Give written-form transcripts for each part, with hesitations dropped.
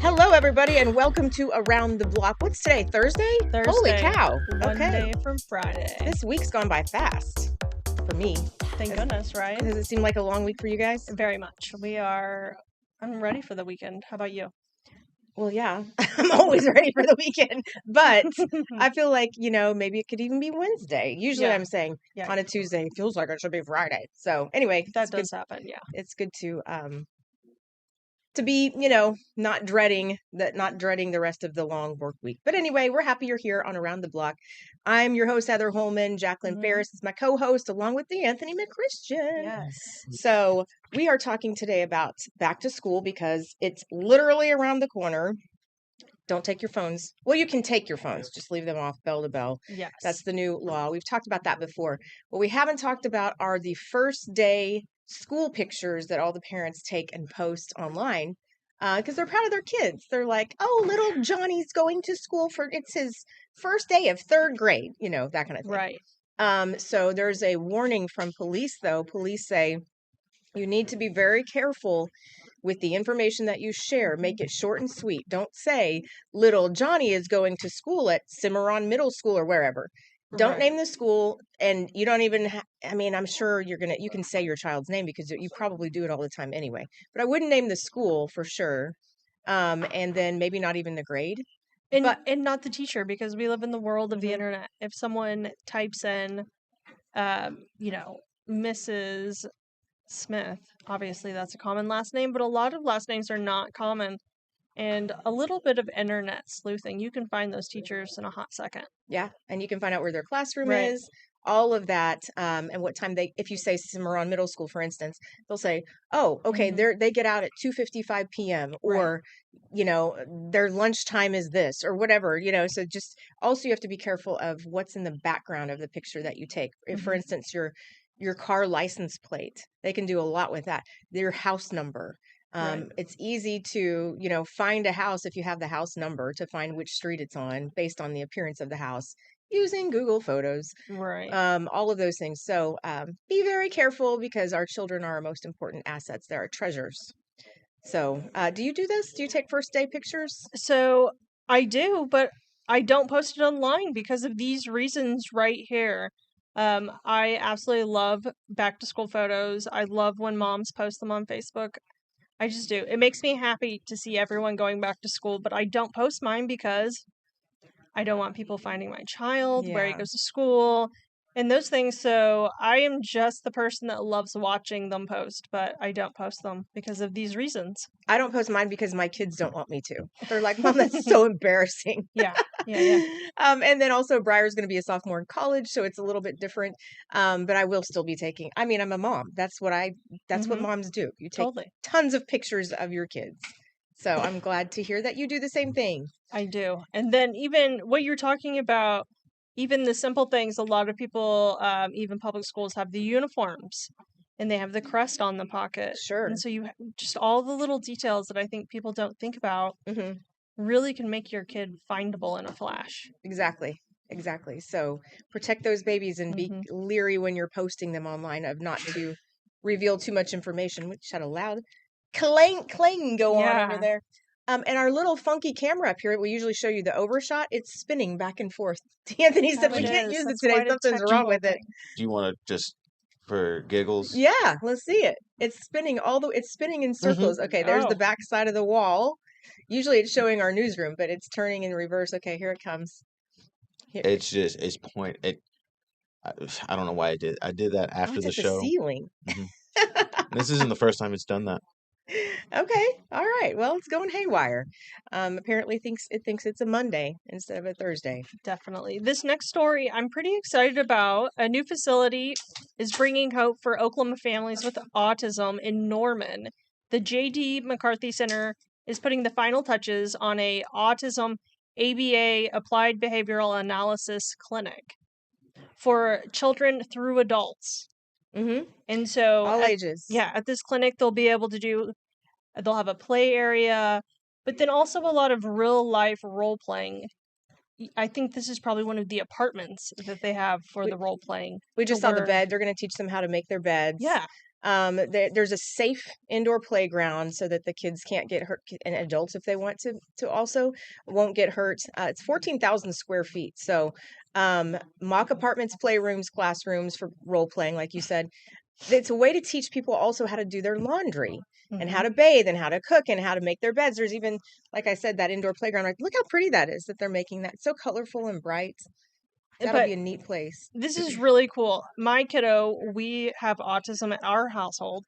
Hello, everybody, and welcome to Around the Block. What's today? Thursday? Holy cow. One Okay. day from Friday. This week's gone by fast for me. Thank goodness, right? Does it seem like a long week for you guys? Very much. I'm ready for the weekend. How about you? Well, yeah, I'm always ready for the weekend, but I feel like, maybe it could even be Wednesday. Usually I'm saying on a Tuesday, it feels like it should be Friday. So anyway, that does happen. Yeah. It's good to be, not dreading the rest of the long work week. But anyway, we're happy you're here on Around the Block. I'm your host, Heather Holman. Jacqueline Ferris is my co-host, along with Anthony McChristian. Yes. So we are talking today about back to school because it's literally around the corner. Don't take your phones. Well, you can take your phones. Just leave them off bell to bell. Yes. That's the new law. We've talked about that before. What we haven't talked about are the first day school pictures that all the parents take and post online because they're proud of their kids. They're like, oh, little Johnny's going to school it's his first day of third grade, that kind of thing. Right. So there's a warning from police, though. Police say you need to be very careful with the information that you share. Make it short and sweet. Don't say little Johnny is going to school at Cimarron Middle School or wherever. Don't name the school, and you don't even I'm sure you can say your child's name because you probably do it all the time anyway. But I wouldn't name the school for sure. And then maybe not even the grade. And not the teacher, because we live in the world of the internet. If someone types in, Mrs. Smith, obviously that's a common last name, but a lot of last names are not common. And a little bit of internet sleuthing, you can find those teachers in a hot second. Yeah, and you can find out where their classroom is, all of that, and what time if you say Cimarron Middle School, for instance, they'll say, oh, okay, they get out at 2:55 p.m. or, their lunchtime is this or whatever, so just also you have to be careful of what's in the background of the picture that you take. If, for instance, your car license plate, they can do a lot with that. Your house number. It's easy to, find a house if you have the house number to find which street it's on based on the appearance of the house using Google Photos. Right. All of those things. So be very careful because our children are our most important assets. They're our treasures. So do you do this? Do you take first day pictures? So I do, but I don't post it online because of these reasons right here. I absolutely love back to school photos. I love when moms post them on Facebook. I just do. It makes me happy to see everyone going back to school, but I don't post mine because I don't want people finding my child, where he goes to school, and those things. So I am just the person that loves watching them post, but I don't post them because of these reasons. I don't post mine because my kids don't want me to. They're like, Mom, that's so embarrassing. Yeah. And then also Briar's going to be a sophomore in college, so it's a little bit different. But I will still be taking, I'm a mom. That's what what moms do. You take tons of pictures of your kids. So I'm glad to hear that you do the same thing. I do. And then even what you're talking about, even the simple things, a lot of people, even public schools, have the uniforms and they have the crest on the pocket. Sure. And so you just all the little details that I think people don't think about really can make your kid findable in a flash. Exactly. So protect those babies and be leery when you're posting them online of not to reveal too much information. Which had a loud clang go on over there. And our little funky camera up here, we usually show you the overshot. It's spinning back and forth. Anthony said we can't use it today. Something's wrong with it. Do you want to just for giggles? Yeah, let's see it. It's spinning it's spinning in circles. Okay, there's the back side of the wall. Usually it's showing our newsroom, but it's turning in reverse. Okay, here it comes. It's point. I don't know why I did. I did that after the show. The ceiling. This isn't the first time it's done that. Okay. All right. Well, it's going haywire. Apparently it thinks it's a Monday instead of a Thursday. Definitely. This next story I'm pretty excited about. A new facility is bringing hope for Oklahoma families with autism in Norman. The J.D. McCarthy Center is putting the final touches on a autism ABA applied behavioral analysis clinic for children through adults. And so all ages. Yeah, at this clinic they'll have a play area, but then also a lot of real life role playing. I think this is probably one of the apartments that they have for the role playing. We just saw the bed. They're going to teach them how to make their beds. Yeah. There's a safe indoor playground so that the kids can't get hurt, and adults, if they want to also, won't get hurt. It's 14,000 square feet. So mock apartments, playrooms, classrooms for role playing, like you said. It's a way to teach people also how to do their laundry and how Mhm. to bathe and how to cook and how to make their beds. There's even, like I said, that indoor playground. Like, look how pretty that is that they're making that. So colorful and bright. That'll But be a neat place. this is really cool. My kiddo, we have autism at our household,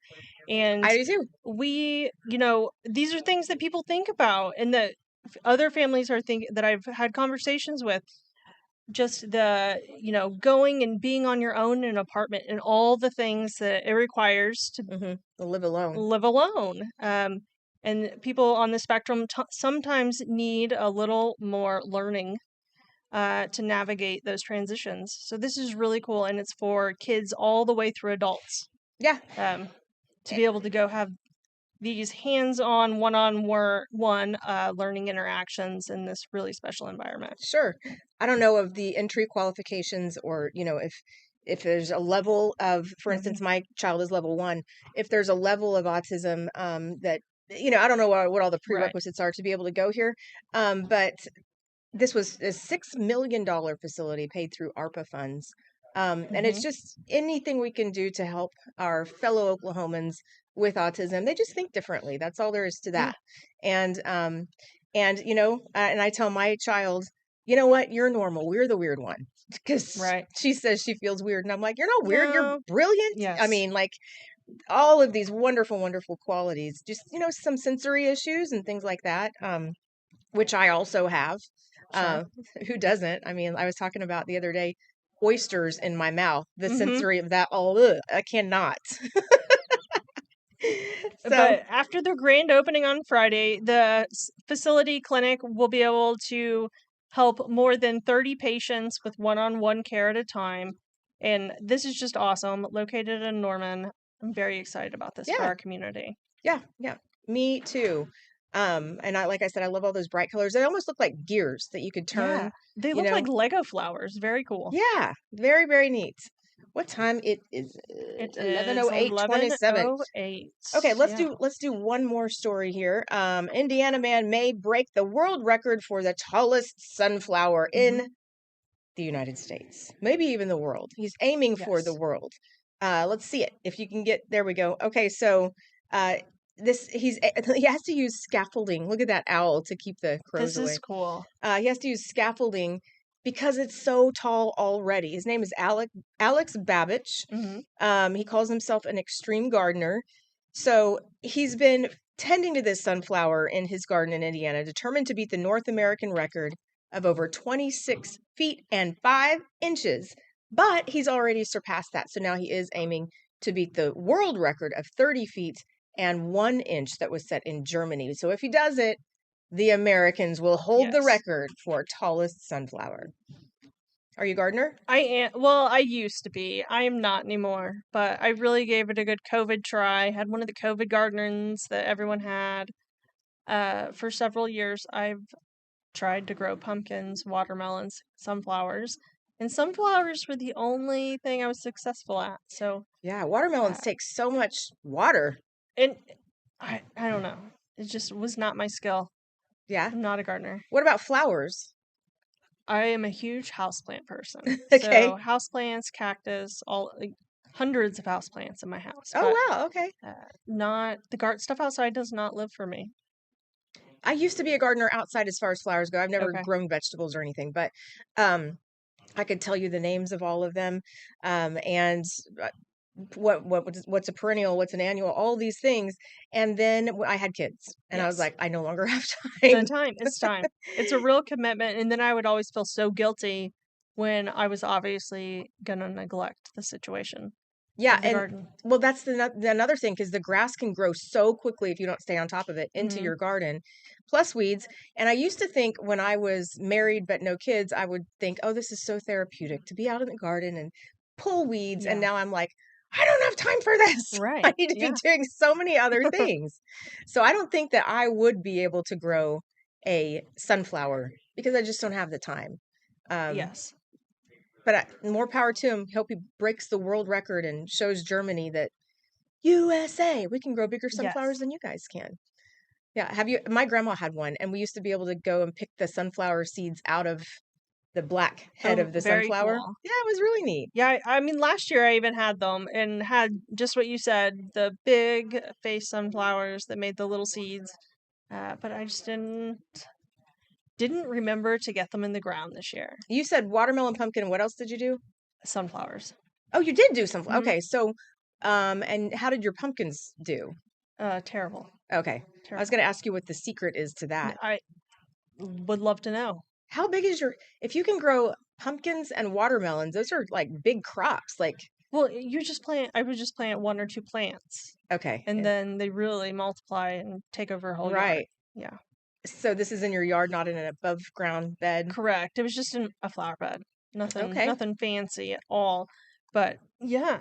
and I do too. we, these are things that people think about, and that other families are that I've had conversations with. Just the, going and being on your own in an apartment and all the things that it requires to They'll live alone. live alone. And people on the spectrum sometimes need a little more learning to navigate those transitions. So this is really cool, and it's for kids all the way through adults. Yeah. To be able to go have these hands-on, one-on-one learning interactions in this really special environment. Sure. I don't know of the entry qualifications, or, if there's a level of, for instance, my child is level 1, if there's a level of autism that, I don't know what all the Right. prerequisites are to be able to go here. But this was a $6 million facility paid through ARPA funds. And it's just anything we can do to help our fellow Oklahomans with autism. They just think differently. That's all there is to that. And I tell my child, you know what? You're normal. We're the weird one. Because Right. she says she feels weird. And I'm like, you're not weird. You're No. brilliant. I Yes. mean, like, all of these wonderful, wonderful qualities. Just, some sensory issues and things like that, which I also have. Sure. Who doesn't? I mean, I was talking about the other day, oysters in my mouth, the sensory of that. I cannot. So, But after the grand opening on Friday, the facility clinic will be able to help more than 30 patients with one-on-one care at a time. And this is just awesome. Located in Norman. I'm very excited about this for Yeah. our community. yeah, me too. And like I said, I love all those bright colors. They almost look like gears that you could turn. Yeah. They you look know? like Lego flowers. Very cool. Yeah, very, very neat. What time it is? It is 11:08:27. 11:08. Okay, let's Yeah. do one more story here. Indiana man may break the world record for the tallest sunflower in the United States, maybe even the world. He's aiming for the Yes. world. Let's see it. If you can get, there we go. Okay, so he has to use scaffolding. Look at that owl to keep the crows This away. is cool. He has to use scaffolding because it's so tall already. His name is Alex Babbage. He calls himself an extreme gardener. So he's been tending to this sunflower in his garden in Indiana, determined to beat the North American record of over 26 feet and 5 inches. But he's already surpassed that. So now he is aiming to beat the world record of 30 feet and 1 inch that was set in Germany. So if he does it, the Americans will hold the Yes. record for tallest sunflower. Are you a gardener? I am. Well, I used to be. I am not anymore. But I really gave it a good COVID try. Had one of the COVID gardens that everyone had. For several years, I've tried to grow pumpkins, watermelons, sunflowers. And sunflowers were the only thing I was successful at. So, Yeah, watermelons take so much water. and I don't know. It just was not my skill. Yeah. I'm not a gardener. What about flowers? I am a huge houseplant person. Okay. So houseplants, cactus, hundreds of houseplants in my house. Oh, wow. Okay. Not the garden stuff outside does not live for me. I used to be a gardener outside as far as flowers go. I've never Okay. grown vegetables or anything, but I could tell you the names of all of them, and what's a perennial, what's an annual, all these things. And then I had kids, and I was Yes. like, I no longer have The time. time. It's time. It's a real commitment. And then I would always feel so guilty when I was obviously gonna neglect the situation. Yeah, of the and garden. well, that's another thing, because the grass can grow so quickly if you don't stay on top of it into Mhm. your garden, plus weeds. And I used to think when I was married but no kids, I would think, oh, this is so therapeutic to be out in the garden and pull weeds. And Yeah. now I'm like, I don't have time for this. I Right. need to Yeah. be doing so many other things. So I don't think that I would be able to grow a sunflower because I just don't have the time. Yes. But more power to him. Hope he breaks the world record and shows Germany that USA, we can grow bigger sunflowers Yes. than you guys can. Yeah, my grandma had one, and we used to be able to go and pick the sunflower seeds out of the black head Oh, of the very sunflower. cool. Yeah, it was really neat. Yeah, I mean, last year I even had them and had just what you said, the big face sunflowers that made the little seeds. But I just didn't remember to get them in the ground this year. You said watermelon, pumpkin. What else did you do? Sunflowers. Oh, you did do some. Mhm. Okay, so, and how did your pumpkins do? Terrible. Okay, I was Terrible. going to ask you what the secret is to that. I would love to know. How big is if you can grow pumpkins and watermelons, those are like big crops. Like, Well, I would just plant 1 or 2 plants, okay, and then they really multiply and take over a whole yard. right. Yeah, So this is in your yard, not in an above ground bed. correct. It was just in a flower bed. Okay. Nothing fancy at all. But yeah,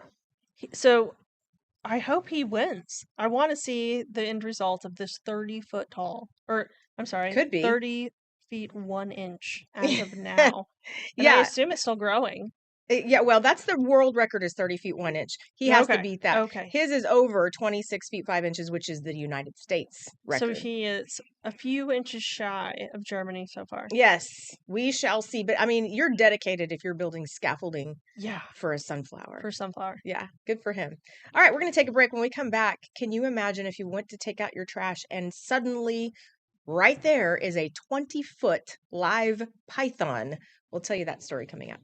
so I hope he wins. I want to see the end result of this 30-foot tall, or I'm sorry, Could be. 30 feet 1 inch as of now. And I Yeah. assume it's still growing. Yeah, well, that's the world record is 30 feet 1 inch. He has to Okay, beat that. okay. His is over 26 feet 5 inches, which is the United States So record. he is a few inches shy of Germany so far. Yes, we shall see. But I mean, you're dedicated if you're building scaffolding Yeah, for a sunflower. for sunflower. Yeah, good for him. All right, we're going to take a break. When we come back, can you imagine if you went to take out your trash and suddenly right there is a 20-foot live python? We'll tell you that story coming up.